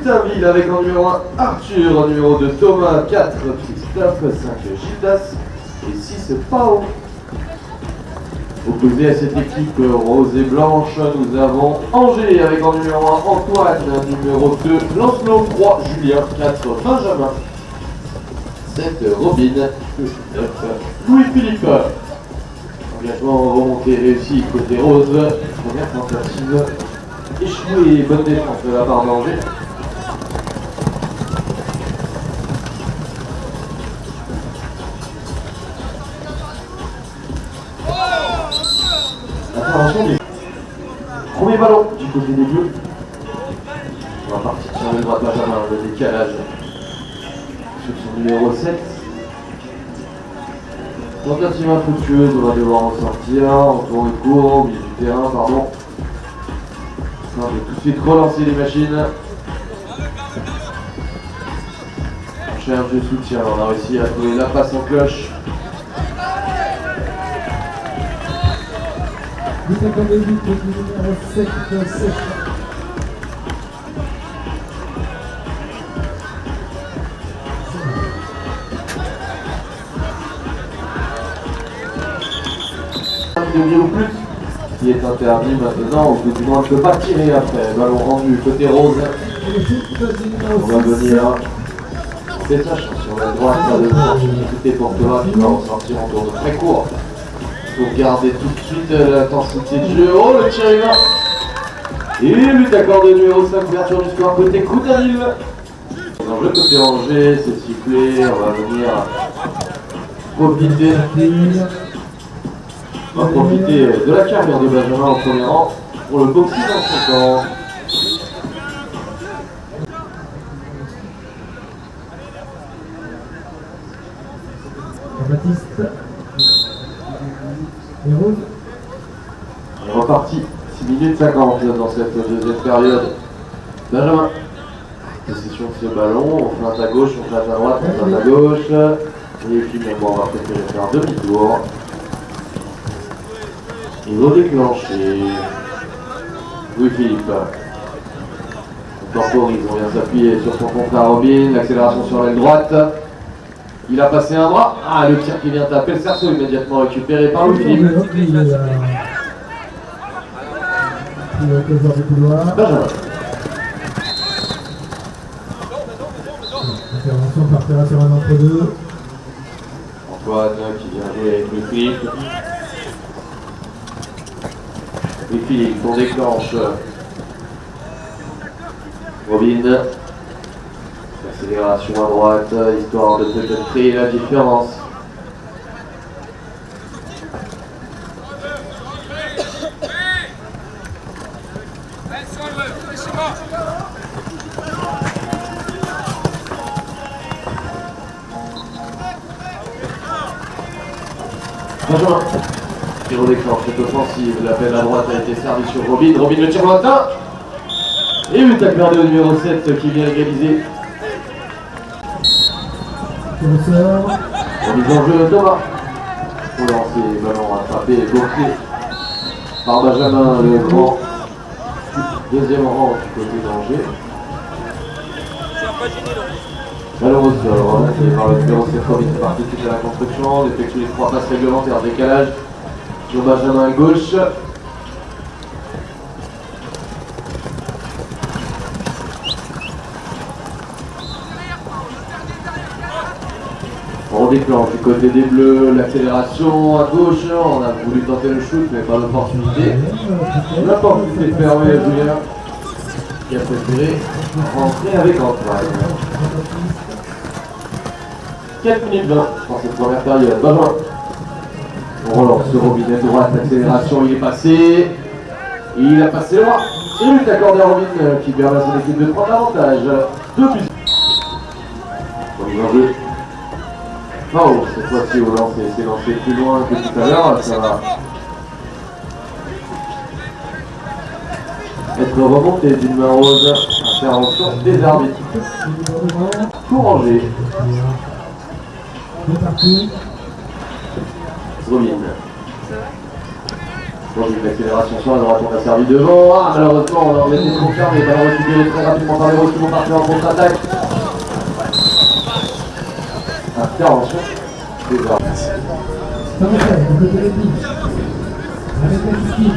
Coutainville avec en numéro 1 Arthur, en numéro 2 Thomas, 4 Christophe, 5 Gildas et 6 Pao. Opposé à cette équipe rose et blanche, nous avons Angers avec en numéro 1 Antoine, numéro 2 Lancelot, 3 Julien, 4 Benjamin, 7 Robin, 9 Louis-Philippe. Engagement remonté réussi côté rose, première tentative échouée, bonne défense de la part d'Angers. Intervention du premier ballon du côté des bleus. On va partir sur le droit de Benjamin, le décalage sur son numéro 7. Tentative infructueuse, on va devoir en sortir, on tourne court au milieu du terrain, pardon. On va tout de suite relancer les machines. On cherche de soutien, on a réussi à trouver la passe en cloche. Vous attendez vite le numéro 7, 7. Ou plus, qui est interdit maintenant, ou du moins ne peut pas tirer après. Ballon rendu côté rose. On va venir. C'est sa chance sur la droite, pas de opportunité pour Thomas qui va en sortir en tour de très court. Pour garder tout de suite l'intensité du jeu. Oh, le tir est là. Et but accordé numéro 5, ouverture du score côté Coutainville. Dans le côté Angers, c'est sifflé, on va venir profiter. On va profiter de la carrière de Benjamin au premier rang pour le boxing dans son camp. Baptiste. Et Rose. On est reparti, 6 minutes 50 dans cette deuxième période. Benjamin, possession de ce ballon, on feinte à gauche, on feinte à droite, on feinte à gauche. Et finalement, on va préférer faire demi-tour. Il va déclencher. Louis-Philippe. On temporise, on vient s'appuyer sur son confrère Robin. L'accélération sur l'aile droite. Il a passé un bras. Ah, le tir qui vient taper le cerceau immédiatement récupéré par Louis-Philippe. Benjamin. Intervention par terre sur un entre-deux. Antoine qui vient jouer avec Louis-Philippe. Louis-Philippe, on déclenche. Robin. Accélération à droite, histoire de peut-être créer la différence. Benjamin qui redéclenche cette offensive. L'appel à droite a été servi sur Robin. Robin le tire lointain. Et le tacle vers le numéro 7 qui vient égaliser. Remise en jeu Thomas. Pour lancer, ballon attrapé et bloqué par Benjamin, le grand deuxième rang du côté d'Angers. Ballon au sol, c'est par le numéro 7 Robin qui participe à la construction, effectue les 3 passes réglementaires, décalage sur Benjamin à gauche. On déclenche du côté des bleus, l'accélération à gauche, on a voulu tenter le shoot mais pas l'opportunité. L'opportunité de fermer à Julien qui a préféré rentrer avec Antoine. 4 minutes 20 pour cette première période. Benjamin. On relance ce robinet droite, l'accélération, il est passé. Il a passé le bras. Et lui accordé à Robin qui permet à son équipe de prendre l'avantage. 2 buts. Remise en jeu. Oh, cette fois-ci au lancer, c'est lancé plus loin que tout à l'heure, ça va être remonté d'une main rose. Intervention des arbitres. Pour Angers. C'est parti. Robin. Bon, une accélération sur la droite, on a servi devant. Ah, malheureusement, on a été trop fermé. Il va le récupérer très rapidement par les Roses qui vont partir en contre-attaque. Intervention. Déjà. Ça va faire, du côté de Lee. Avec la Kiki.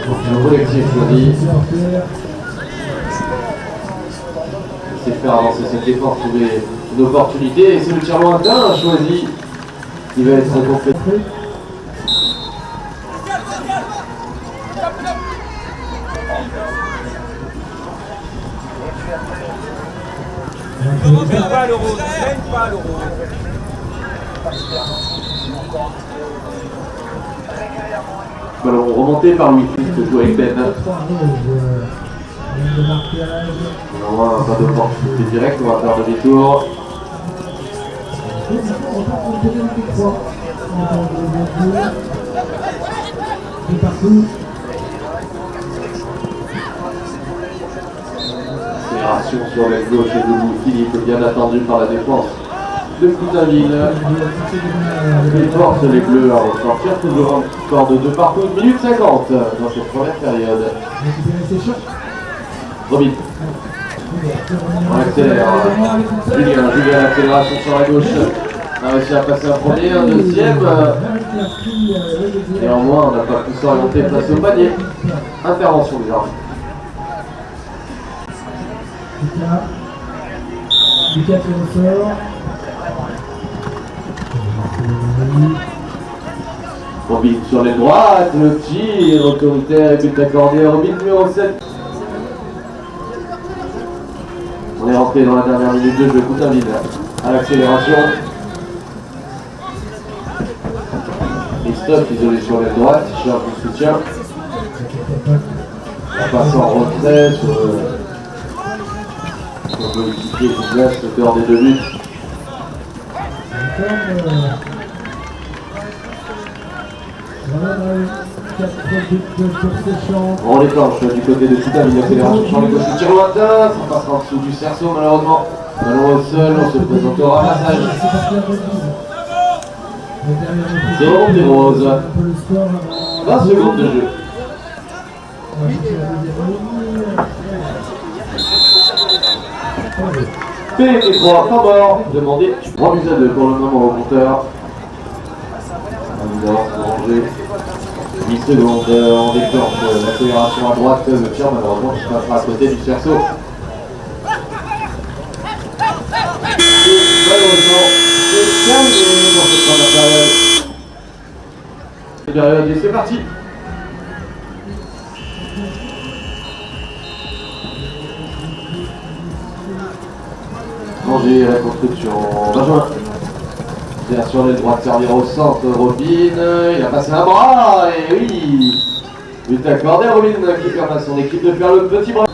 Donc, le collectif choisi. C'est de faire avancer cet effort, trouver une opportunité. Et c'est le tir lointain choisi qui va être complété. Même pas le rose, même pas le rose. Ballon remonté par Louis-Philippe de jouer avec Ben. On a pas d'opportunité directe, on va faire demi-tour. Accélération sur l'aile gauche et de Louis-Philippe, bien attendu par la défense de Coutainville. Il force les Bleus à ressortir, toujours un score de 2 partout, 1 minute 50 dans cette première période. Robin. On accélère. Julien, l'accélération sur la gauche. On a réussi à passer un premier, un deuxième. Néanmoins, on n'a pas pu s'orienter face au panier. Intervention des arbitres. Lucas qui ressort. Robin sur les droites, le tir autoritaire et but accordé à Robin numéro 7. On est rentré dans la dernière minute de jeu, Coutainville à l'accélération. Christophe isolé sur les droites, il cherche du soutien. La passe en retrait sur le coéquipier qui place l'auteur des 2 buts. On déclenche du côté de Coutainville, l'accélération sur les gauches, le tir lointain, ça passe en dessous du cerceau malheureusement. Ballon au sol, on se présente au ramassage. C'est vraiment des Roses. 20 secondes de jeu. PP3, pas mort, demandé 3 buts à 2 pour le moment au compteur. On avance pour Angers. 8 secondes, on déclenche l'accélération à droite, le tir malheureusement qui passera à côté du cerceau. Malheureusement, c'est terminé dans cette première période. Et c'est parti. Angers, la construction, Benjamin. Sur les droits de servir au centre, Robin, il a passé un bras, et oui, but accordé à Robin qui permet à son équipe de faire le petit bras.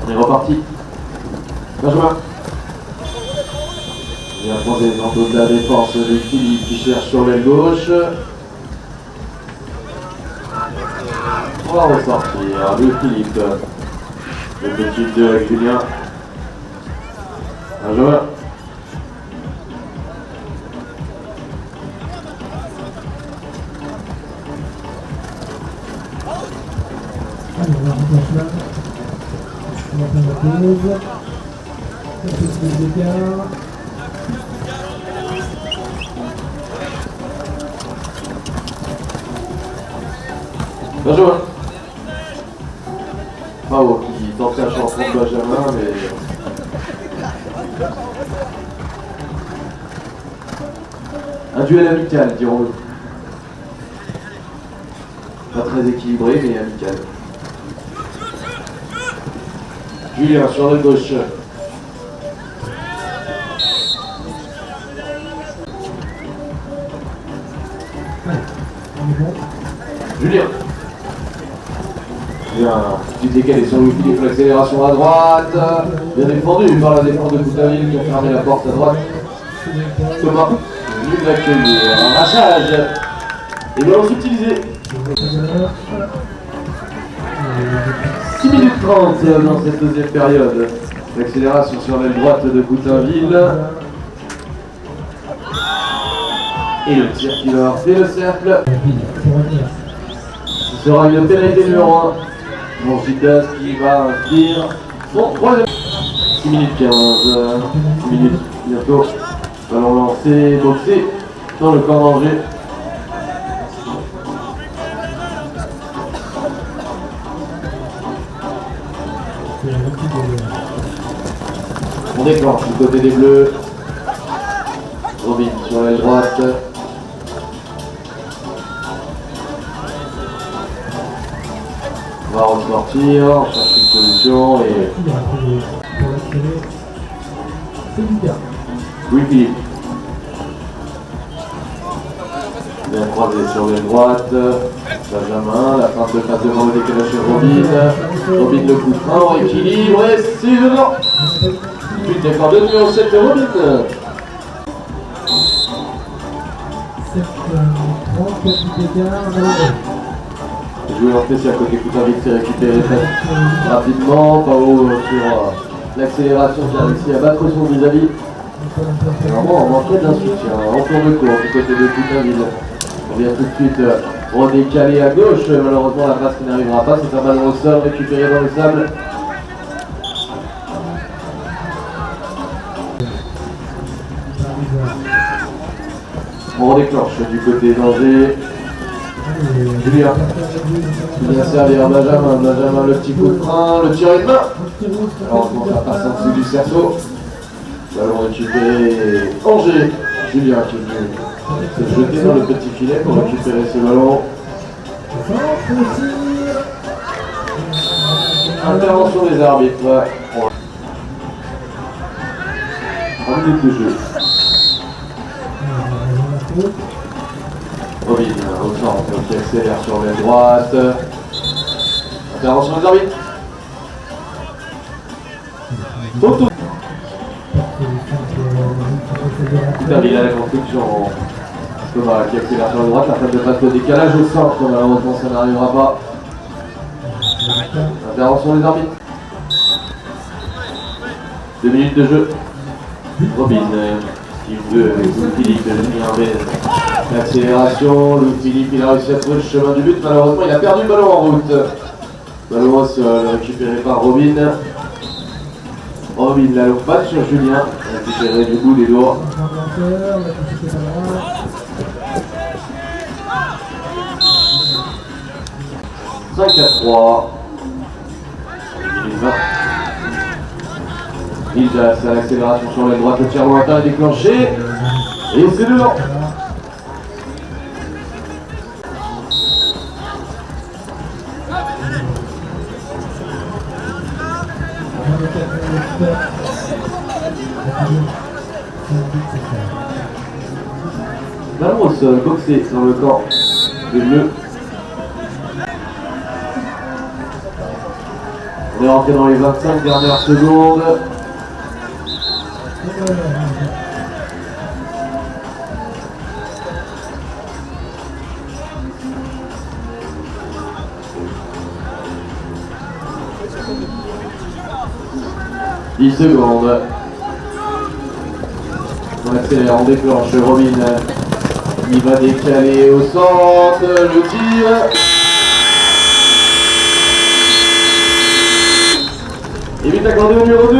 On est reparti. Benjamin. Il a posé dans de la défense de Philippe qui cherche sur l'aile gauche. On va ressortir de Philippe. Le petit 2 avec Julien. Benjamin. Allez, on va remplacer là. On va faire la pause. Quelques secondes d'écart. Benjamin. Bravo qui tente sa chance contre Benjamin, mais... Un duel amical, dirons-nous. Pas très équilibré, mais amical. Julien sur le gauche. Allez, on est bon. Julien. Bien, petit décalé sur Louis-Philippe, l'accélération à droite. Bien défendu par la défense de Coutainville qui a fermé la porte à droite. Thomas, venu de l'accueillir. Un ramassage. Et ballon subtilisé. 6 minutes 30 dans cette deuxième période. L'accélération sur l'aile droite de Coutainville. Et le tir qui leur fait le cercle. Ce sera une pénalité numéro 1. Mongidas qui va inscrire son troisième. 6 minutes 15. 6 minutes bientôt. Ballon lancé, boxé dans le camp d'Angers. On déclenche du côté des Bleus. Robin sur l'aile droite. On va ressortir, on cherche une solution et Louis-Philippe. Bien croisé sur l'aile droite. Benjamin, la fin de passe devant le décalage chez Robin. Robin le coup de frein, on équilibre et c'est dedans. But d'accord de numéro 7 de Robin. 30 petits d'écart. Joueur spécial côté Coutainville s'est récupéré rapidement. Pao sur l'accélération qui a réussi à battre son vis-à-vis. Vraiment, on manquait d'un soutien. En tour de cours du côté de Coutainville. On vient tout de suite redécaler à gauche. Malheureusement, la passe qui n'arrivera pas. C'est un ballon au sol récupéré dans le sable. On redéclenche du côté d'Angers. Julien. Bien servi à Benjamin. Benjamin, le petit coup de frein. Le tir est de main. Alors, ça passe en dessous du cerceau. Ballon récupéré. Angers. Julien qui est venu se jeter dans le petit filet pour récupérer ce ballon. Intervention des arbitres. 3 minutes de jeu. Robin au centre qui accélère sur l'aile droite. Intervention des arbitres. Toto. Coutainville à la construction. Thomas qui accélère sur la droite. La frappe de passe de décalage au centre. Malheureusement ça n'arrivera pas. Intervention des arbitres. 2 minutes de jeu. Robin qui veut Louis-Philippe de Hervé. L'accélération, Louis-Philippe il a réussi à trouver le chemin du but. Malheureusement il a perdu le ballon en route. Ballon au sol récupéré par Robin. Robin la loupe pas sur Julien. Récupéré du bout des doigts. 5-3. 2020. Ildas à l'accélération sur la droite, le tir lointain est déclenché. Et c'est dedans. Ballon au sol, boxé dans le camp des Bleus. On est rentré dans les 25 dernières secondes. « 10 secondes. On accélère, on déclenche. Robin, il va décaler au centre. Le tir. Et vite accordé au numéro 2.